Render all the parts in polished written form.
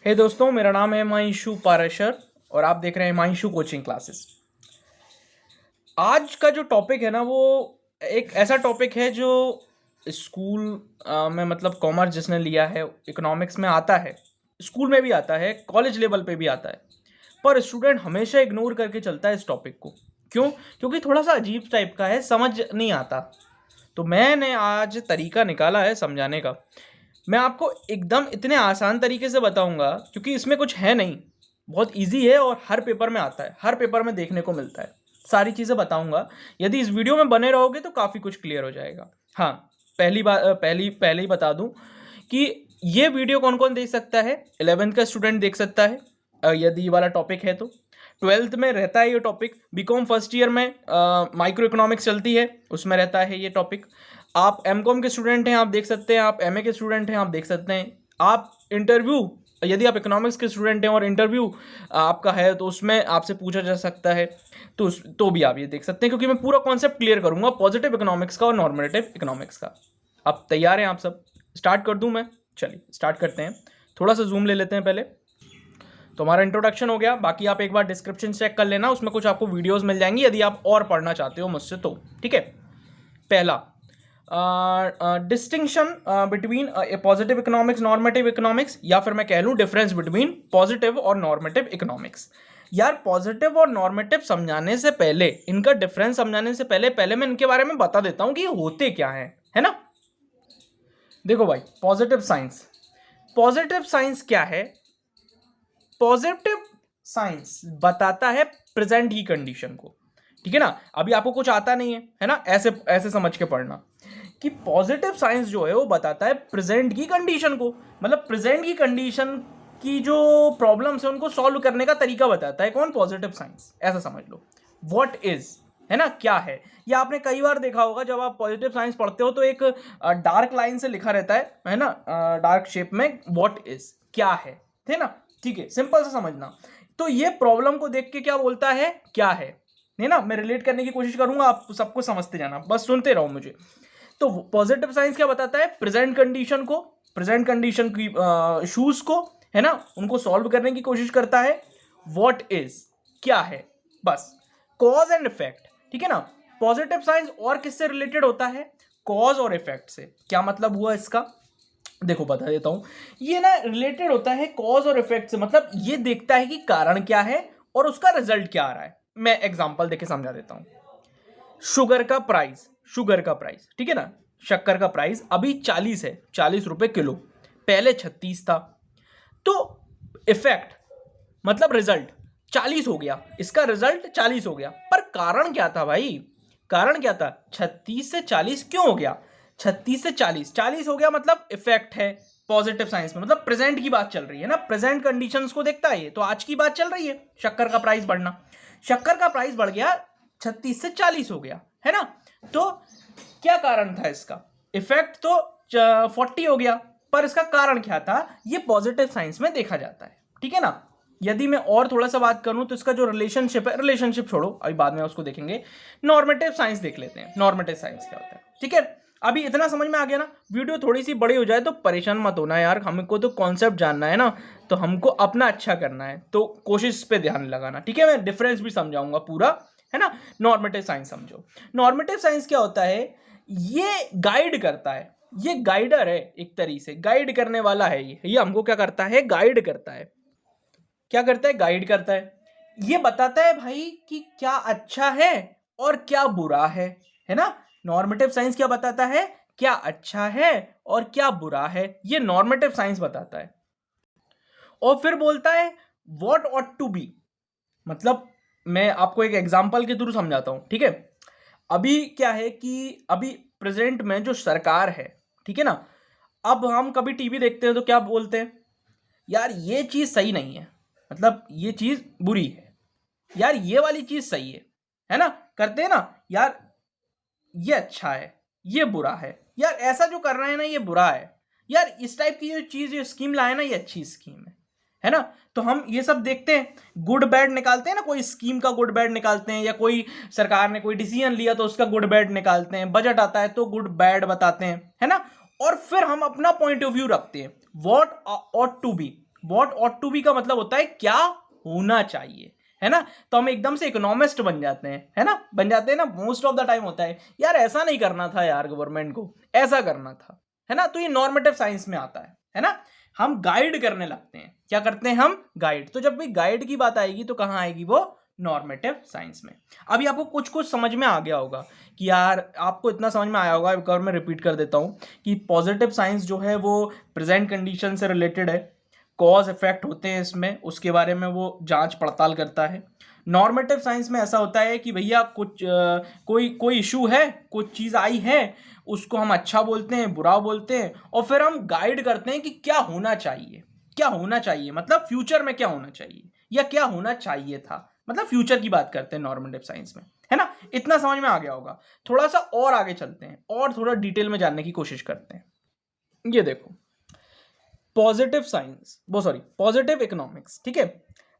हे दोस्तों, मेरा नाम है हिमांशु पाराशर और आप देख रहे हैं हिमांशु कोचिंग क्लासेस। आज का जो टॉपिक है ना, वो एक ऐसा टॉपिक है जो स्कूल में मतलब कॉमर्स जिसने लिया है, इकोनॉमिक्स में आता है, स्कूल में भी आता है, कॉलेज लेवल पे भी आता है, पर स्टूडेंट हमेशा इग्नोर करके चलता है इस टॉपिक को। क्यों? क्योंकि थोड़ा सा अजीब टाइप का है, समझ नहीं आता। तो मैंने आज तरीका निकाला है समझाने का। मैं आपको एकदम इतने आसान तरीके से बताऊंगा क्योंकि इसमें कुछ है नहीं, बहुत इजी है और हर पेपर में आता है, हर पेपर में देखने को मिलता है। सारी चीज़ें बताऊंगा। यदि इस वीडियो में बने रहोगे तो काफ़ी कुछ क्लियर हो जाएगा। हाँ, पहली बात पहले ही बता दूं कि ये वीडियो कौन कौन देख सकता है। 11th का स्टूडेंट देख सकता है यदि ये वाला टॉपिक है तो। 12th में रहता है ये टॉपिक। बीकॉम फर्स्ट ईयर में माइक्रो इकोनॉमिक्स चलती है, उसमें रहता है ये टॉपिक। आप एमकॉम के स्टूडेंट हैं, आप देख सकते हैं। आप एमए के स्टूडेंट हैं, आप देख सकते हैं। आप इंटरव्यू, यदि आप इकोनॉमिक्स के स्टूडेंट हैं और इंटरव्यू आपका है तो उसमें आपसे पूछा जा सकता है, तो भी आप ये देख सकते हैं, क्योंकि मैं पूरा कॉन्सेप्ट क्लियर करूंगा पॉजिटिव इकोनॉमिक्स का और नॉर्मेटिव इकोनॉमिक्स का। आप तैयार हैं? आप सब स्टार्ट कर दूं मैं? चलिए स्टार्ट करते हैं। थोड़ा सा जूम ले लेते हैं पहले। तो हमारा इंट्रोडक्शन हो गया। बाकी आप एक बार डिस्क्रिप्शन चेक कर लेना, उसमें कुछ आपको वीडियोस मिल जाएंगी यदि आप और पढ़ना चाहते हो मुझसे तो। ठीक है, पहला distinction between positive economics, normative economics, या फिर मैं कह लूँ डिफरेंस बिटवीन पॉजिटिव और नॉर्मेटिव इकोनॉमिक्स। यार, पॉजिटिव और नॉर्मेटिव समझाने से पहले, इनका डिफरेंस समझाने से पहले मैं इनके बारे में बता देता हूँ कि ये होते क्या हैं, है ना। देखो भाई, पॉजिटिव साइंस क्या है? पॉजिटिव साइंस बताता है प्रेजेंट की कंडीशन को। ठीक है ना। अभी आपको कुछ आता नहीं है ना, ऐसे ऐसे समझ के पढ़ना कि पॉजिटिव साइंस जो है वो बताता है प्रेजेंट की कंडीशन को, मतलब प्रेजेंट की कंडीशन की जो प्रॉब्लम्स है उनको सॉल्व करने का तरीका बताता है। कौन? Positive science. ऐसा समझ लो, व्हाट इज, है ना, क्या है। ये आपने कई बार देखा होगा, जब आप पॉजिटिव साइंस पढ़ते हो तो एक डार्क लाइन से लिखा रहता है ना, डार्क शेप में, व्हाट इज, क्या है ना। ठीक है, सिंपल से समझना। तो ये प्रॉब्लम को देख के क्या बोलता है, क्या है ना। मैं रिलेट करने की कोशिश करूंगा, आप सबको समझते जाना, बस सुनते रहो मुझे। तो पॉजिटिव साइंस क्या बताता है? प्रेजेंट कंडीशन को, प्रेजेंट कंडीशन की इश्यूज को, है ना, उनको सॉल्व करने की कोशिश करता है। व्हाट इज, क्या है, बस। कॉज एंड इफेक्ट, ठीक है ना। पॉजिटिव साइंस और किससे रिलेटेड होता है? कॉज और इफेक्ट से। क्या मतलब हुआ इसका? देखो बता देता हूं। ये ना रिलेटेड होता है कॉज और इफेक्ट से, मतलब ये देखता है कि कारण क्या है और उसका रिजल्ट क्या आ रहा है। मैं एग्जांपल देके समझा देता हूं। शुगर का प्राइस, ठीक है ना, शक्कर का प्राइस अभी 40 है, 40 रुपए किलो, पहले 36 था। तो इफेक्ट मतलब रिजल्ट 40 हो गया, इसका रिजल्ट 40 हो गया, पर कारण क्या था भाई? कारण क्या था? 36 से 40 क्यों हो गया? 36 से 40 हो गया, मतलब इफेक्ट है। पॉजिटिव साइंस में मतलब प्रेजेंट की बात चल रही है ना, प्रेजेंट कंडीशंस को देखता है ये। तो आज की बात चल रही है, शक्कर का प्राइस बढ़ना, शक्कर का प्राइस बढ़ गया, 36 से 40 हो गया, है ना। तो क्या कारण था इसका? इफेक्ट तो 40 हो गया, पर इसका कारण क्या था? ये पॉजिटिव साइंस में देखा जाता है, ठीक है ना। यदि मैं और थोड़ा सा बात करूं तो इसका जो रिलेशनशिप है, रिलेशनशिप छोड़ो, अभी बाद में उसको देखेंगे। नॉर्मेटिव साइंस देख लेते हैं, नॉर्मेटिव साइंस क्या होता है, ठीक है। अभी इतना समझ में आ गया ना। वीडियो थोड़ी सी बड़ी हो जाए तो परेशान मत होना यार, हमको तो कॉन्सेप्ट जानना है ना, तो हमको अपना अच्छा करना है, तो कोशिश पे ध्यान लगाना, ठीक है। मैं डिफरेंस भी समझाऊंगा पूरा, है ना। नॉर्मेटिव साइंस समझो। नॉर्मेटिव साइंस क्या होता है? ये गाइड करता है, ये गाइडर है, एक तरीके से गाइड करने वाला है। ये हमको क्या करता है? गाइड करता है। क्या करता है? गाइड करता है। ये बताता है भाई कि क्या अच्छा है और क्या बुरा है ना। नॉर्मेटिव साइंस क्या बताता है? क्या अच्छा है और क्या बुरा है, ये नॉर्मेटिव साइंस बताता है। और फिर बोलता है व्हाट ऑट टू बी, मतलब मैं आपको एक एग्जांपल के थ्रू समझाता हूं, ठीक है। अभी क्या है कि अभी प्रेजेंट में जो सरकार है, ठीक है ना, अब हम कभी टीवी देखते हैं तो क्या बोलते हैं? यार ये चीज सही नहीं है, मतलब ये चीज बुरी है, यार ये वाली चीज सही है ना, करते हैं ना। यार ये अच्छा है, ये बुरा है, यार ऐसा जो कर रहे हैं ना ये बुरा है, यार इस टाइप की जो चीज, जो स्कीम लाए ना, ये अच्छी स्कीम है ना। तो हम ये सब देखते हैं, गुड बैड निकालते हैं ना, कोई स्कीम का गुड बैड निकालते हैं, या कोई सरकार ने कोई डिसीजन लिया तो उसका गुड बैड निकालते हैं, बजट आता है तो गुड बैड बताते हैं, है ना। और फिर हम अपना पॉइंट ऑफ व्यू रखते हैं, what ought to be, what ought to be का मतलब होता है क्या होना चाहिए, है ना। तो हम एकदम से इकोनॉमिस्ट बन जाते हैं, है ना, बन जाते हैं ना, मोस्ट ऑफ द टाइम होता है यार ऐसा नहीं करना था यार, गवर्नमेंट को ऐसा करना था, है ना। तो ये नॉर्मेटिव साइंस में आता है ना। हम गाइड करने लगते हैं, क्या करते हैं हम, गाइड। तो जब भी गाइड की बात आएगी तो कहाँ आएगी वो, नॉर्मेटिव साइंस में। अभी आपको कुछ कुछ समझ में आ गया होगा कि यार, आपको इतना समझ में आया होगा, एक और मैं रिपीट कर देता हूँ कि पॉजिटिव साइंस जो है वो प्रेजेंट कंडीशन से रिलेटेड है, कॉज इफेक्ट होते हैं इसमें, उसके बारे में वो जांच पड़ताल करता है। नॉर्मेटिव साइंस में ऐसा होता है कि भैया कुछ कोई इशू है, कुछ चीज़ आई है, उसको हम अच्छा बोलते हैं, बुरा बोलते हैं, और फिर हम गाइड करते हैं कि क्या होना चाहिए, क्या होना चाहिए मतलब फ्यूचर में क्या होना चाहिए, या क्या होना चाहिए था, मतलब फ्यूचर की बात करते हैं नॉर्मेटिव साइंस में, है ना। इतना समझ में आ गया होगा। थोड़ा सा और आगे चलते हैं और थोड़ा डिटेल में जानने की कोशिश करते हैं। ये देखो, पॉजिटिव साइंस, वो सॉरी पॉजिटिव इकोनॉमिक्स, ठीक है।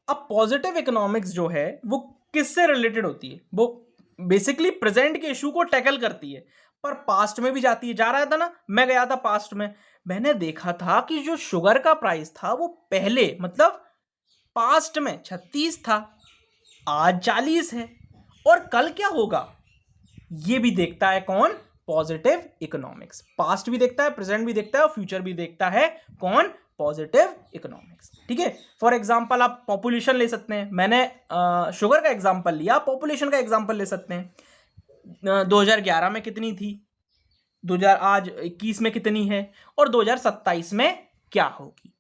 अब पॉजिटिव इकोनॉमिक्स जो है वो किससे रिलेटेड होती है, वो बेसिकली प्रेजेंट के इशू को टैकल करती है, पर पास्ट में भी जाती है। जा रहा था ना, मैं गया था पास्ट में, मैंने देखा था कि जो शुगर का प्राइस था वो पहले मतलब पास्ट में 36 था, आज 40 है, और कल क्या होगा ये भी देखता है कौन, पॉजिटिव इकोनॉमिक्स। पास्ट भी देखता है, प्रेजेंट भी देखता है, और फ्यूचर भी देखता है कौन, पॉजिटिव इकोनॉमिक्स, ठीक है। फॉर एग्जांपल आप पॉपुलेशन ले सकते हैं, मैंने शुगर का एग्जांपल लिया, पॉपुलेशन का एग्जांपल ले सकते हैं। 2011 में कितनी थी, 2000 आज 21 में कितनी है, और 2027 में क्या होगी,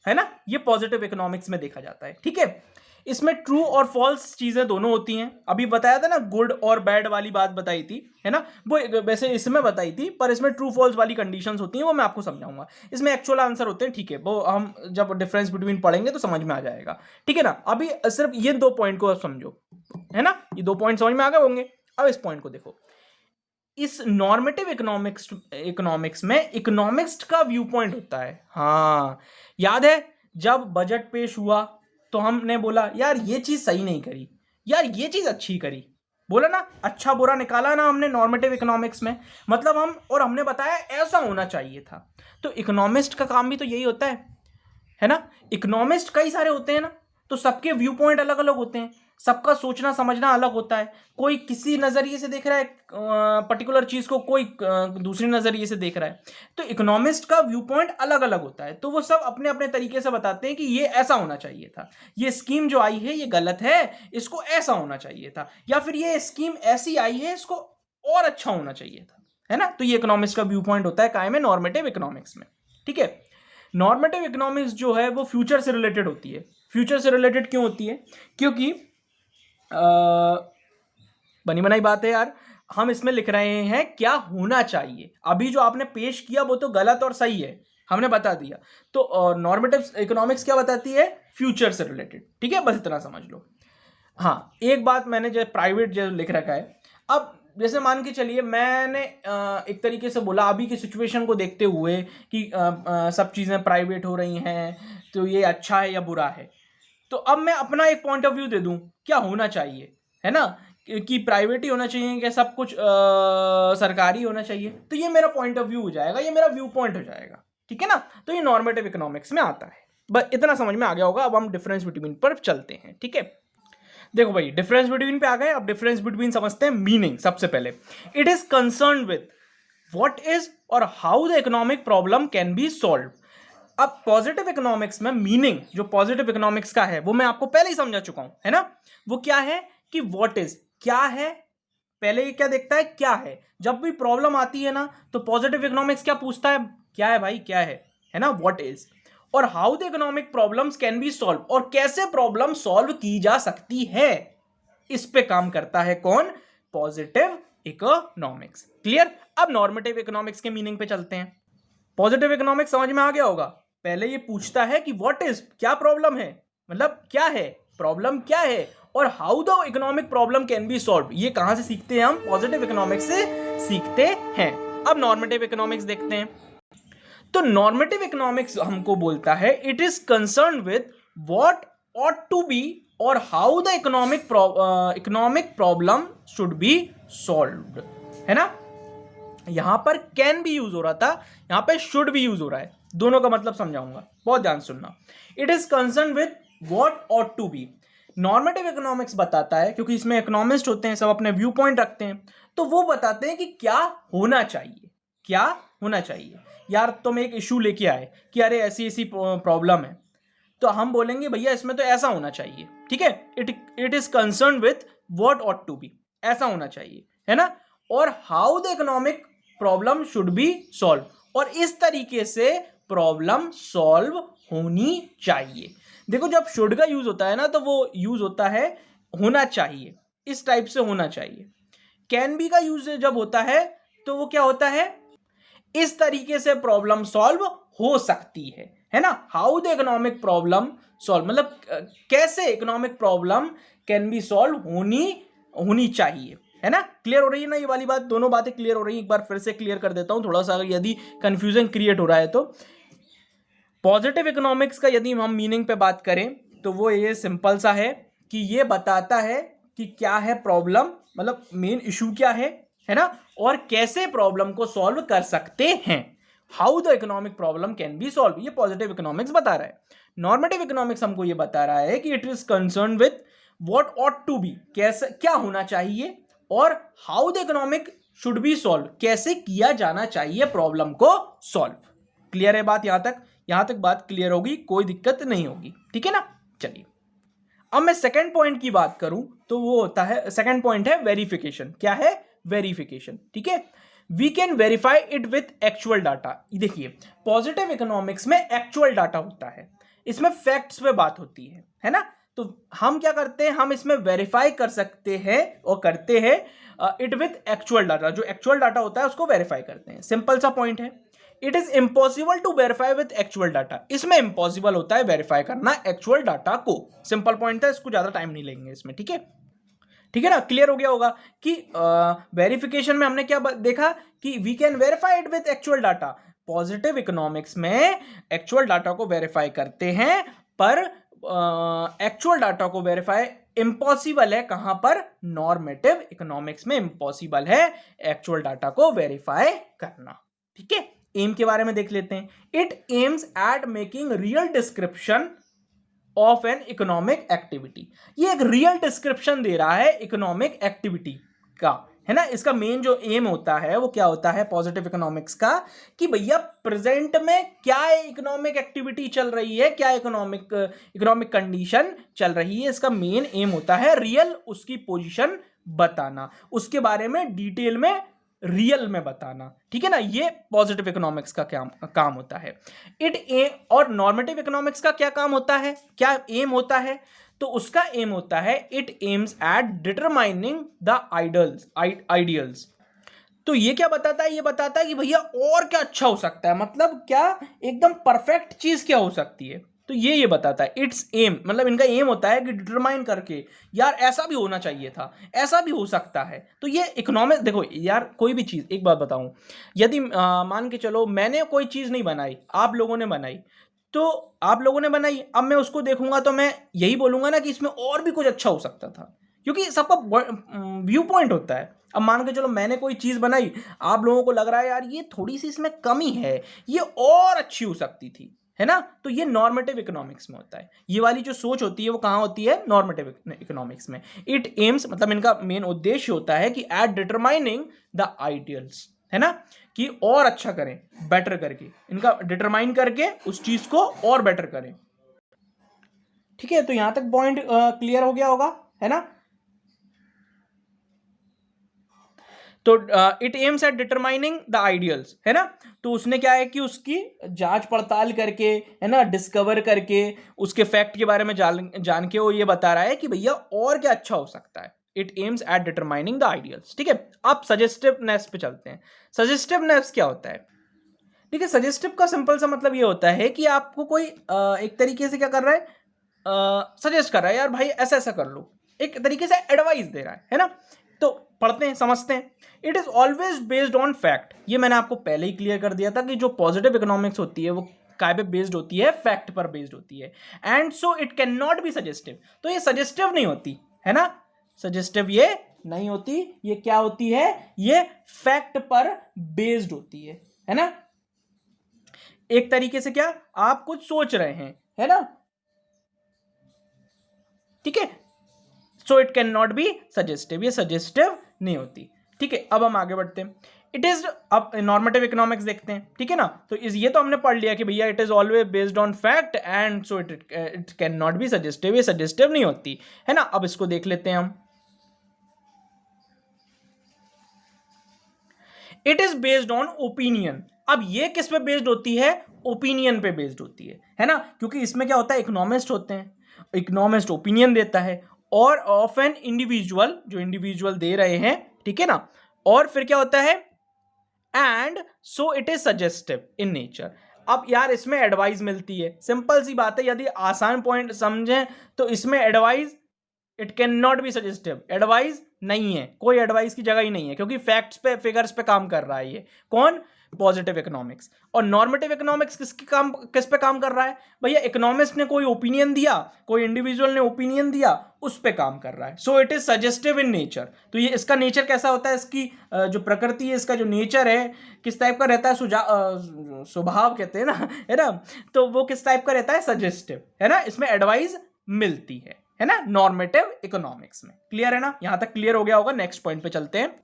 है ना। ये पॉजिटिव इकोनॉमिक्स में देखा जाता है, ठीक है। इसमें ट्रू और फॉल्स चीजें दोनों होती हैं। अभी बताया था ना, गुड और बैड वाली बात बताई थी, है ना, वो वैसे इसमें बताई थी, पर इसमें ट्रू फॉल्स वाली कंडीशंस होती हैं, वो मैं आपको समझाऊंगा। इसमें एक्चुअल आंसर होते हैं, ठीक है, वो हम जब डिफरेंस बिटवीन पढ़ेंगे तो समझ में आ जाएगा, ठीक है ना। अभी सिर्फ ये 2 पॉइंट को समझो, है ना, ये 2 पॉइंट समझ में आ गए होंगे। अब इस पॉइंट को देखो, इस नॉर्मेटिव इकोनॉमिक्स में इकोनॉमिक्स का व्यू पॉइंट होता है। हाँ, याद है जब बजट पेश हुआ तो हमने बोला यार ये चीज सही नहीं करी, यार ये चीज अच्छी करी, बोला ना, अच्छा बुरा निकाला ना हमने नॉर्मेटिव इकोनॉमिक्स में, मतलब हमने बताया ऐसा होना चाहिए था। तो इकोनॉमिस्ट का काम भी तो यही होता है ना। इकोनॉमिस्ट कई सारे होते हैं ना, तो सबके व्यू पॉइंट अलग अलग होते हैं, सबका सोचना समझना अलग होता है। कोई किसी नजरिए से देख रहा है पर्टिकुलर चीज को, कोई दूसरे नजरिए से देख रहा है। तो इकोनॉमिस्ट का व्यू पॉइंट अलग अलग होता है, तो वो सब अपने अपने तरीके से बताते हैं कि ये ऐसा होना चाहिए था, ये स्कीम जो आई है ये गलत है, इसको ऐसा होना चाहिए था, या फिर ये स्कीम ऐसी आई है, इसको और अच्छा होना चाहिए था, है ना। तो ये इकोनॉमिस्ट का व्यू पॉइंट होता है कायम है नॉर्मेटिव इकोनॉमिक्स में, ठीक है। नॉर्मेटिव इकोनॉमिक्स जो है वो फ्यूचर से रिलेटेड होती है। फ्यूचर से रिलेटेड क्यों होती है, क्योंकि बनी बनाई बात है यार, हम इसमें लिख रहे हैं क्या होना चाहिए। अभी जो आपने पेश किया वो तो गलत और सही है, हमने बता दिया। तो नॉर्मेटिव इकोनॉमिक्स क्या बताती है, फ्यूचर से रिलेटेड, ठीक है, बस इतना समझ लो। हाँ, एक बात मैंने जो प्राइवेट जो लिख रखा है, अब जैसे मान के चलिए मैंने एक तरीके से बोला अभी की सिचुएशन को देखते हुए कि सब चीज़ें प्राइवेट हो रही हैं, तो ये अच्छा है या बुरा है। तो अब मैं अपना एक पॉइंट ऑफ व्यू दे दूं क्या होना चाहिए, है ना, कि प्राइवेट ही होना चाहिए, क्या सब कुछ सरकारी होना चाहिए। तो ये मेरा पॉइंट ऑफ व्यू हो जाएगा, ये मेरा व्यू पॉइंट हो जाएगा, ठीक है ना। तो ये नॉर्मेटिव इकोनॉमिक्स में आता है, बस इतना समझ में आ गया होगा। अब हम डिफरेंस बिटवीन पर चलते हैं, ठीक है। देखो भाई, डिफरेंस बिटवीन पे आ गए, अब डिफरेंस बिटवीन समझते हैं मीनिंग। सबसे पहले, it is concern with what is और how the economic problem can be solve. अब पॉजिटिव इकोनॉमिक्स में मीनिंग जो पॉजिटिव इकोनॉमिक्स का है वो मैं आपको पहले ही समझा चुका हूं, है ना। वो क्या है कि व्हाट इज क्या है, पहले ये क्या देखता है क्या है। जब भी प्रॉब्लम आती है ना तो पॉजिटिव इकोनॉमिक्स क्या पूछता है, क्या है भाई, क्या है ना, व्हाट इज। और how the economic problems can be solve, और कैसे प्रॉब्लम सॉल्व की जा सकती है, इस पे काम करता है कौन, पॉजिटिव इकोनॉमिक्स। क्लियर। अब नॉर्मेटिव इकोनॉमिक्स के मीनिंग पे चलते हैं। पॉजिटिव इकोनॉमिक्स समझ में आ गया होगा। पहले ये पूछता है कि व्हाट इज, क्या प्रॉब्लम है, मतलब क्या है, प्रॉब्लम क्या है, और how the economic problem can be solve. ये कहां से सीखते हैं हम, पॉजिटिव इकोनॉमिक्स से सीखते हैं। अब नॉर्मेटिव इकोनॉमिक्स देखते हैं। तो नॉर्मेटिव इकोनॉमिक्स हमको बोलता है it is concern with what ought to be और how the economic problem should be solved, है ना। यहां पर कैन भी यूज हो रहा था, यहां पे शुड भी यूज हो रहा है। दोनों का मतलब समझाऊंगा, बहुत ध्यान सुनना। It is concern with what ought to be. Normative economics बताता है, क्योंकि इसमें इकोनॉमिस्ट होते हैं, सब अपने व्यू पॉइंट रखते हैं, तो वो बताते हैं कि क्या होना चाहिए, क्या होना चाहिए। यार तुम एक इशू लेके आए कि अरे ऐसी ऐसी प्रॉब्लम है, तो हम बोलेंगे भैया इसमें तो ऐसा होना चाहिए, ठीक है। It is concern with what ought to be, ऐसा होना चाहिए, है ना। और how the economic problem should be solve, और इस तरीके से प्रॉब्लम सॉल्व होनी चाहिए। देखो जब शुड का यूज होता है ना, तो वो यूज होता है होना चाहिए, इस टाइप से होना चाहिए। कैन बी का यूज जब होता है तो वो क्या होता है, इस तरीके से प्रॉब्लम सॉल्व हो सकती है ना। How the economic problem solve, मतलब कैसे economic problem can be solve होनी चाहिए, है ना। क्लियर हो रही है ना ये वाली बात, दोनों बातें क्लियर हो रही है। एक बार फिर से क्लियर कर देता हूं थोड़ा सा, अगर यदि कंफ्यूजन क्रिएट हो रहा है तो। पॉजिटिव इकोनॉमिक्स का यदि हम मीनिंग पे बात करें तो वो ये सिंपल सा है कि ये बताता है कि क्या है प्रॉब्लम, मतलब मेन इशू क्या है ना, और कैसे प्रॉब्लम को सॉल्व कर सकते हैं। How the economic problem can be solve, ये पॉजिटिव इकोनॉमिक्स बता रहा है। नॉर्मेटिव इकोनॉमिक्स हमको ये बता रहा है कि it is concern with what ought to be, कैसे क्या होना चाहिए, और how the economic should be solve, कैसे किया जाना चाहिए प्रॉब्लम को सॉल्व। क्लियर है बात यहां तक बात क्लियर होगी, कोई दिक्कत नहीं होगी, ठीक है ना। चलिए अब मैं सेकंड पॉइंट की बात करूं तो वो होता है, सेकंड पॉइंट है वेरिफिकेशन। क्या है, वेरिफिकेशन, ठीक है। We can verify it with actual data. देखिए पॉजिटिव इकोनॉमिक्स में एक्चुअल डाटा होता है, इसमें फैक्ट्स पे बात होती है ना। तो हम क्या करते हैं, हम इसमें वेरीफाई कर सकते हैं और करते हैं इट विथ एक्चुअल डाटा। जो एक्चुअल डाटा होता है उसको वेरीफाई करते हैं, सिंपल सा पॉइंट है। It is impossible to verify with actual data, इसमें इम्पॉसिबल होता है वेरीफाई करना एक्चुअल डाटा को। सिंपल पॉइंट है, इसको ज्यादा टाइम नहीं लेंगे इसमें, ठीक है। ठीक है ना, क्लियर हो गया होगा कि वेरिफिकेशन में हमने क्या देखा कि we can verify it with actual data. Positive economics में एक्चुअल डाटा को वेरीफाई करते हैं, पर एक्चुअल डाटा को वेरीफाई इम्पॉसिबल है। कहां पर, नॉर्मेटिव इकोनॉमिक्स में इम्पॉसिबल है एक्चुअल डाटा को वेरीफाई करना, ठीक है। एम के बारे में देख लेते हैं। It aims at making real description of an economic activity. ये एक रियल डिस्क्रिप्शन दे रहा है इकोनॉमिक एक्टिविटी का, है ना। इसका मेन जो एम होता है वो क्या होता है पॉजिटिव इकोनॉमिक्स का, कि भैया प्रेजेंट में क्या इकोनॉमिक एक्टिविटी चल रही है, क्या इकोनॉमिक कंडीशन चल रही है। इसका मेन एम होता है रियल उसकी पोजीशन बताना, उसके बारे में डिटेल में रियल में बताना, ठीक है ना। ये पॉजिटिव इकोनॉमिक्स का क्या काम होता है। और नॉर्मेटिव इकोनॉमिक्स का क्या काम होता है, क्या एम होता है, तो उसका एम होता है it aims at determining the ideals. तो ये क्या बताता है, ये बताता है कि भैया और क्या अच्छा हो सकता है, मतलब क्या एकदम परफेक्ट चीज क्या हो सकती है, तो ये बताता है। इट्स एम, मतलब इनका एम होता है कि डिटरमाइन करके यार ऐसा भी होना चाहिए था, ऐसा भी हो सकता है। तो ये इकोनॉमिक्स, देखो यार कोई भी चीज, एक बात बताऊं, यदि मान के चलो मैंने कोई चीज नहीं बनाई, आप लोगों ने बनाई, तो आप लोगों ने बनाई, अब मैं उसको देखूंगा तो मैं यही बोलूंगा ना कि इसमें और भी कुछ अच्छा हो सकता था, क्योंकि सबका व्यू पॉइंट होता है। अब मान के चलो मैंने कोई चीज बनाई, आप लोगों को लग रहा है यार ये थोड़ी सी इसमें कमी है, ये और अच्छी हो सकती थी, है ना। तो ये नॉर्मेटिव इकोनॉमिक्स में होता है। ये वाली जो सोच होती है वो कहां होती है, नॉर्मेटिव इकोनॉमिक्स में। इट एम्स, मतलब इनका मेन उद्देश्य होता है कि एट डिटरमाइनिंग द आइडियल्स, है ना, कि और अच्छा करें, बेटर करके, इनका डिटरमाइन करके उस चीज को और बेटर करें, ठीक है। तो यहां तक पॉइंट क्लियर हो गया होगा, है ना। तो it aims at determining the ideals, है ना। तो उसने क्या है कि उसकी जांच पड़ताल करके, है ना, डिस्कवर करके, उसके फैक्ट के बारे में जान के वो ये बता रहा है कि भैया और क्या अच्छा हो सकता है। It aims at determining the ideals, ठीक है। अब सजेस्टिवनेस पे चलते हैं। सजेस्टिवनेस क्या होता है, ठीक है। सजेस्टिव का सिंपल सा मतलब ये होता है कि आपको कोई एक तरीके से क्या कर रहा है, सजेस्ट कर रहा है, यार भाई ऐसा ऐसा कर लो, एक तरीके से एडवाइस दे रहा है ना। तो पढ़ते हैं, समझते हैं। It is always based on fact, ये मैंने आपको पहले ही क्लियर कर दिया था कि जो पॉजिटिव इकोनॉमिक्स होती है वो काय पे बेस्ड होती है, फैक्ट पर बेस्ड होती है। And so it can not be suggestive, तो ये सजेस्टिव नहीं होती, है ना। सजेस्टिव ये नहीं होती, ये क्या होती है, ये फैक्ट पर बेस्ड होती है ना। एक तरीके से क्या आप कुछ सोच रहे हैं, है ना, ठीक है। So it can not be suggestive, ये सजेस्टिव नहीं होती, ठीक है। अब हम आगे बढ़ते हैं। इट इज, अब नॉर्मेटिव इकोनॉमिक्स देखते हैं, ठीक है ना। तो ये तो हमने पढ़ लिया कि भैया it is always based on fact and so it can not be suggestive, ये सजेस्टिव नहीं होती, है ना। अब इसको देख लेते हैं हम। It is based on opinion. अब ये किस पे बेस्ड होती है, ओपिनियन पे बेस्ड होती है ना, क्योंकि इसमें क्या होता है, इकोनॉमिस्ट होते हैं, इकोनॉमिस्ट ओपिनियन देता है और ऑफ एन इंडिविजुअल, जो इंडिविजुअल दे रहे हैं, ठीक है ना। और फिर क्या होता है, and so it is suggestive in nature. अब यार इसमें एडवाइस मिलती है, सिंपल सी बात है, यदि आसान पॉइंट समझें तो इसमें advice, it can not be suggestive, advice नहीं है, कोई एडवाइस की जगह ही नहीं है, क्योंकि फैक्ट्स पे, फिगर्स पे काम कर रहा है ये कौन, पॉजिटिव इकोनॉमिक्स। और नॉर्मेटिव इकोनॉमिक्स किस पे काम कर रहा है भैया, इकोनॉमिस्ट ने कोई ओपिनियन दिया, कोई इंडिविजुअल ने ओपिनियन दिया, उस पे काम कर रहा है। So it is suggestive in nature. तो ये इसका नेचर कैसा होता है, इसकी जो प्रकृति है, इसका जो नेचर है किस टाइप का रहता है, स्वभाव कहते हैं ना, है ना, तो वो किस टाइप का रहता है, सजेस्टिव, है ना। इसमें एडवाइस मिलती है ना, नॉर्मेटिव इकोनॉमिक्स में। क्लियर है ना, यहां तक क्लियर हो गया होगा। नेक्स्ट पॉइंट पे चलते हैं।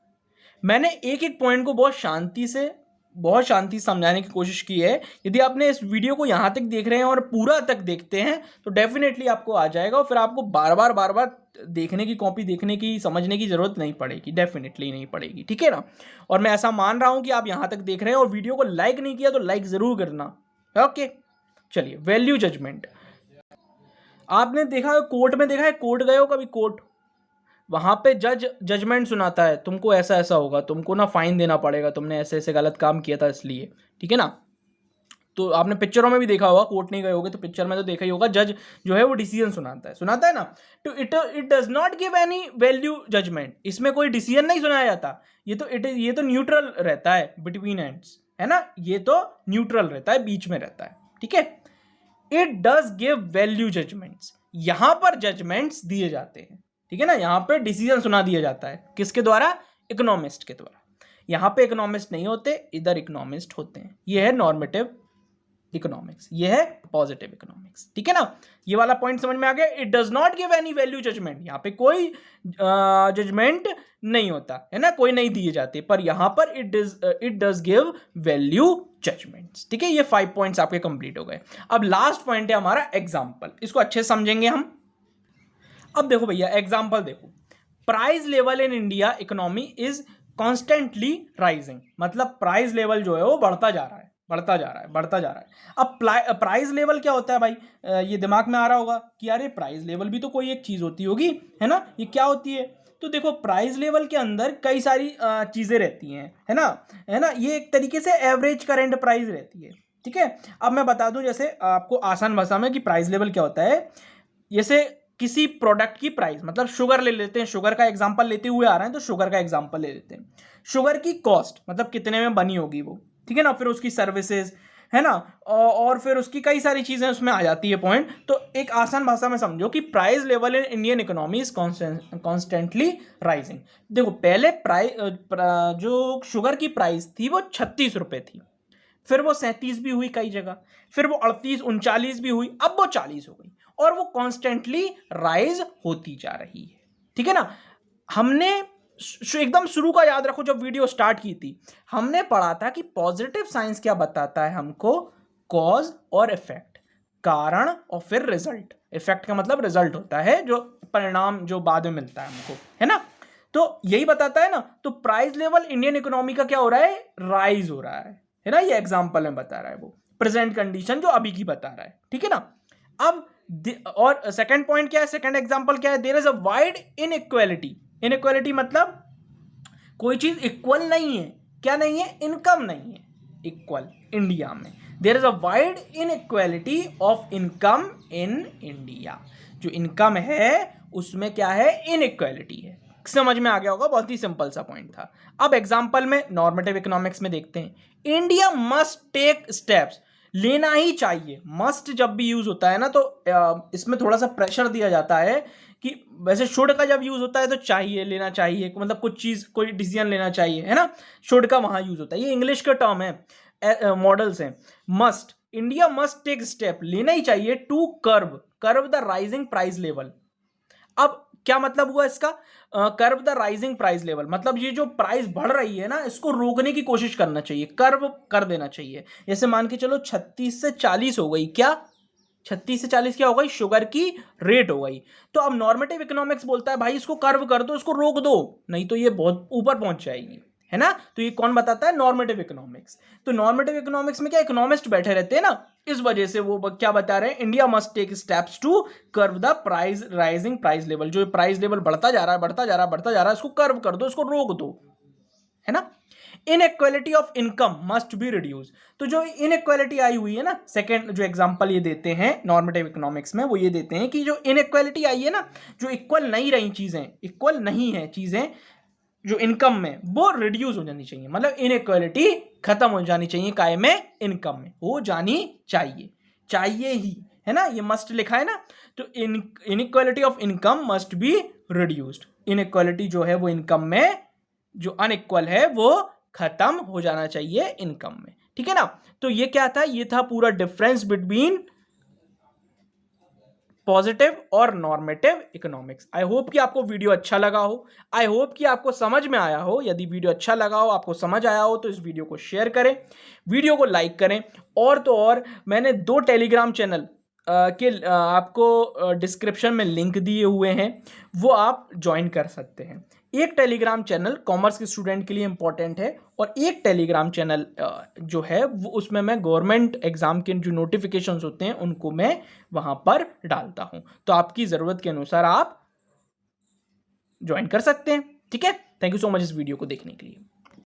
मैंने एक एक पॉइंट को बहुत शांति से समझाने की कोशिश की है। यदि आपने इस वीडियो को यहां तक देख रहे हैं और पूरा तक देखते हैं तो डेफिनेटली आपको आ जाएगा, और फिर आपको बार बार देखने की, कॉपी देखने की, समझने की जरूरत नहीं पड़ेगी, डेफिनेटली नहीं पड़ेगी, ठीक है ना। और मैं ऐसा मान रहा हूं कि आप यहां तक देख रहे हैं और वीडियो को लाइक नहीं किया तो लाइक जरूर करना, ओके। चलिए, वैल्यू जजमेंट। आपने देखा है, कोर्ट में देखा है, कोर्ट गए हो कभी, कोर्ट, वहां पे जजमेंट सुनाता है, तुमको ऐसा ऐसा होगा, तुमको ना फाइन देना पड़ेगा, तुमने ऐसे ऐसे गलत काम किया था इसलिए, ठीक है ना। तो आपने पिक्चरों में भी देखा होगा, कोर्ट नहीं गए होगे तो पिक्चर में तो देखा ही होगा, जज जो है वो डिसीजन सुनाता है ना। तो it does not give any value judgement, इसमें कोई डिसीजन नहीं सुनाया जाता, ये तो न्यूट्रल रहता है बिटवीन एंड्स, है ना, ये तो न्यूट्रल रहता है, बीच में रहता है, ठीक है। It does give value judgements, यहां पर जजमेंट्स दिए जाते हैं, ठीक है ना, यहां पे डिसीजन सुना दिया जाता है, किसके द्वारा, इकोनॉमिस्ट के द्वारा। यहां पे इकोनॉमिस्ट नहीं होते, इधर इकोनॉमिस्ट होते हैं। ये है नॉर्मेटिव इकोनॉमिक्स, ये है पॉजिटिव इकोनॉमिक्स, ठीक है ना। ये वाला पॉइंट समझ में आ गया। It does not give any value judgement, यहां पे कोई जजमेंट नहीं होता, है ना, कोई नहीं दिए जाते, पर यहां पर it does give value judgements, ठीक है। ये 5 पॉइंट्स आपके कंप्लीट हो गए। अब लास्ट पॉइंट है हमारा एग्जाम्पल, इसको अच्छे से समझेंगे हम। अब देखो भैया, एग्जाम्पल देखो, price level in India economy is constantly rising, मतलब प्राइस लेवल जो है वो बढ़ता जा रहा है, बढ़ता जा रहा है, बढ़ता जा रहा है। अब प्राइस लेवल क्या होता है भाई, ये दिमाग में आ रहा होगा कि यार ये प्राइस लेवल भी तो कोई एक चीज होती होगी, है ना, ये क्या होती है। तो देखो, प्राइस लेवल के अंदर कई सारी चीजें रहती हैं, है ना, ये एक तरीके से एवरेज करेंट प्राइस रहती है, ठीक है। अब मैं बता दूं जैसे आपको आसान भाषा में कि प्राइस लेवल क्या होता है। जैसे किसी प्रोडक्ट की प्राइस, मतलब शुगर ले लेते हैं, शुगर का एग्जांपल लेते हुए आ रहे हैं तो शुगर का एग्जांपल ले लेते हैं। शुगर की कॉस्ट, मतलब कितने में बनी होगी वो, ठीक है ना, फिर उसकी सर्विसेज, है ना, और फिर उसकी कई सारी चीजें उसमें आ जाती है पॉइंट। तो एक आसान भाषा में समझो कि price level in Indian economy is constantly rising. देखो, पहले जो शुगर की प्राइस थी वो 36 रुपए थी, फिर वो 37 भी हुई कई जगह, फिर वो 38, 39 भी हुई, अब वो 40 हो गई, और वो कॉन्स्टेंटली राइज होती जा रही है, ठीक है ना। हमने एकदम शुरू का याद रखो, जब वीडियो स्टार्ट की थी हमने पढ़ा था कि पॉजिटिव साइंस क्या बताता है हमको, कॉज और इफेक्ट, कारण और फिर रिजल्ट। इफेक्ट का मतलब रिजल्ट होता है, जो परिणाम जो बाद में मिलता है हमको, है ना। तो यही बताता है ना। तो प्राइस लेवल इंडियन इकोनॉमी का क्या हो रहा है, राइज हो रहा है ना। ये एग्जांपल में बता रहा है, वो प्रेजेंट कंडीशन जो अभी की बता रहा है, ठीक है ना। अब और सेकंड पॉइंट क्या है, सेकंड एग्जांपल क्या है, there is a wide inequality. Inequality मतलब कोई चीज इक्वल नहीं है, क्या नहीं है, इनकम नहीं है इक्वल इंडिया में। There is a wide inequality of income in India, जो इनकम है उसमें क्या है, इनइक्वालिटी है। समझ में आ गया होगा, बहुत ही सिंपल सा पॉइंट था। अब एग्जांपल में नॉर्मेटिव इकोनॉमिक्स में देखते हैं, इंडिया मस्ट टेक स्टेप्स, लेना ही चाहिए। मस्ट जब भी यूज होता है ना तो इसमें थोड़ा सा प्रेशर दिया जाता है कि वैसे शुड का जब यूज होता है तो चाहिए, लेना चाहिए, मतलब कुछ चीज, कोई डिसीजन लेना चाहिए, है ना, शुड का वहां यूज होता है, ये इंग्लिश का टर्म है। मॉडल्स हैं, must, India must take step, लेना ही चाहिए to curb the rising price level. अब क्या मतलब हुआ इसका, curb the rising price level, मतलब ये जो प्राइस बढ़ रही है ना, इसको रोकने की कोशिश करना चाहिए, कर्व कर देना चाहिए। जैसे मान के चलो 36 से 40 हो गई, क्या 36 से 40 क्या हो गई, शुगर की रेट हो गई। तो अब नॉर्मेटिव इकोनॉमिक्स बोलता है भाई इसको कर्व कर दो, इसको रोक दो, नहीं तो ये बहुत ऊपर पहुंच जाएगी, है ना। तो ये कौन बताता है, नॉर्मेटिव इकोनॉमिक्स। तो नॉर्मेटिव इकोनॉमिक्स में क्या इकोनॉमिस्ट बैठे रहते हैं ना, इस वजह से वो क्या बता रहे हैं, India must take steps to curb the price rising price level, जो प्राइस लेवल बढ़ता जा रहा है बढ़ता जा रहा है बढ़ता जा रहा है, इसको कर्व कर दो, इसको रोक दो, है ना। Inequality of income must be reduce. तो जो इनइक्वालिटी आई हुई है ना, सेकंड जो एग्जांपल ये देते हैं नॉर्मेटिव इकोनॉमिक्स में, वो ये देते हैं कि जो इनइक्वालिटी आई है ना, जो इक्वल नहीं रही चीजें, इक्वल नहीं है चीजें जो इनकम में, वो रिड्यूस हो जानी चाहिए, मतलब इनइक्वालिटी खत्म हो जानी चाहिए, काय में, इनकम में हो जानी चाहिए, चाहिए ही, है ना, ये मस्ट लिखा है ना। तो inequality of income must be reduced, inequality जो है वो इनकम में जो अनइक्वल है वो खत्म हो जाना चाहिए इनकम में, ठीक है ना। तो ये क्या था, ये था पूरा डिफरेंस बिटवीन पॉजिटिव और नॉर्मेटिव इकोनॉमिक्स। आई होप कि आपको वीडियो अच्छा लगा हो, आई होप कि आपको समझ में आया हो। यदि वीडियो अच्छा लगा हो, आपको समझ आया हो, तो इस वीडियो को शेयर करें, वीडियो को लाइक करें। और तो और मैंने 2 टेलीग्राम चैनल आपको डिस्क्रिप्शन में लिंक दिए हुए हैं, वो आप ज्वाइन कर सकते हैं। एक टेलीग्राम चैनल कॉमर्स के स्टूडेंट के लिए इंपॉर्टेंट है, और एक टेलीग्राम चैनल जो है वो, उसमें मैं गवर्नमेंट एग्जाम के जो नोटिफिकेशंस होते हैं उनको मैं वहां पर डालता हूं। तो आपकी ज़रूरत के अनुसार आप ज्वाइन कर सकते हैं, ठीक है। थैंक यू सो मच इस वीडियो को देखने के लिए।